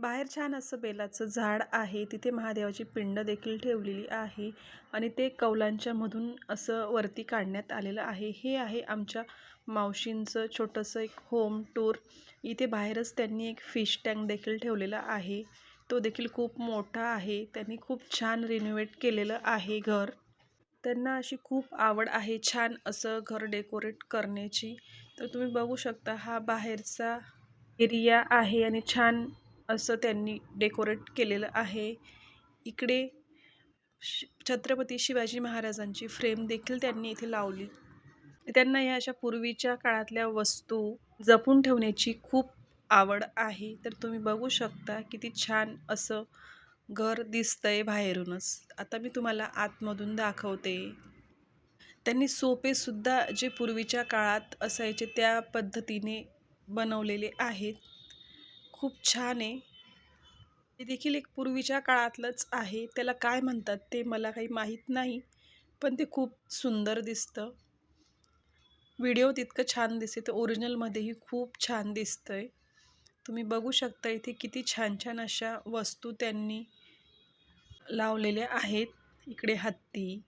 बाहेर छान असं बेलाचं झाड आहे. तिथे महादेवाची पिंड देखील ठेवलेली आहे आणि ते कौलांच्या मधून असं वरती काढण्यात आलेलं आहे. हे आहे आमच्या मावशींचं छोटंसं एक होम टूर. इथे बाहेरच त्यांनी एक फिश टँक देखील ठेवलेला आहे. तो देखील खूप मोठा आहे. त्यांनी खूप छान रिनोव्हेट केलेलं आहे घर. त्यांना अशी खूप आवड आहे छान असं घर डेकोरेट करण्याची. तर तुम्ही बघू शकता हा बाहेरचा एरिया आहे आणि छान असं त्यांनी डेकोरेट केलेलं आहे. इकडे छत्रपती शिवाजी महाराजांची फ्रेम देखील त्यांनी इथे लावली. त्यांना या अशा पूर्वीच्या काळातल्या वस्तू जपून ठेवण्याची खूप आवड आहे. तर तुम्ही बघू शकता किती छान असं घर दिसतंय बाहेरूनच. आता मी तुम्हाला आतमधून दाखवते. त्यांनी सोफेसुद्धा जे पूर्वीच्या काळात असायचे त्या पद्धतीने बनवलेले आहेत. खूप छान आहे. हे देखील एक पूर्वीच्या काळातलंच आहे. त्याला काय म्हणतात ते मला काही माहीत नाही. पण ते खूप सुंदर दिसतं. व्हिडिओ तितकं छान दिसते तर ओरिजिनलमध्येही खूप छान दिसतंय. तुम्ही बघू शकता इथे किती छान छान अशा वस्तू त्यांनी लावलेल्या आहेत. इकडे हत्ती.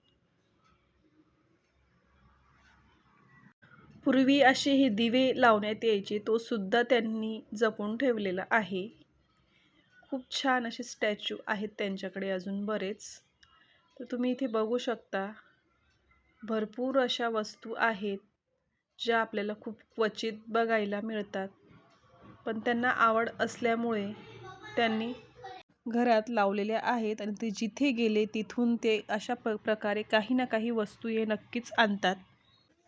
पूर्वी असे हे दिवे लावण्यात यायचे. तो सुद्धा त्यांनी जपून ठेवलेला आहे. खूप छान असे स्टॅच्यू आहेत त्यांच्याकडे अजून बरेच. तर तुम्ही इथे बघू शकता भरपूर अशा वस्तू आहेत ज्या आपल्याला खूप क्वचित बघायला मिळतात. पण त्यांना आवड असल्यामुळे त्यांनी घरात लावलेल्या आहेत आणि ते जिथे गेले तिथून ते अशा प्रकारे काही ना काही वस्तू हे नक्कीच आणतात.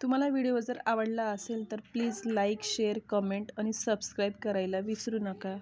तुम्हाला व्हिडिओ जर आवडला असेल तर प्लीज लाईक, शेअर, कमेंट आणि सबस्क्राईब करायला विसरू नका.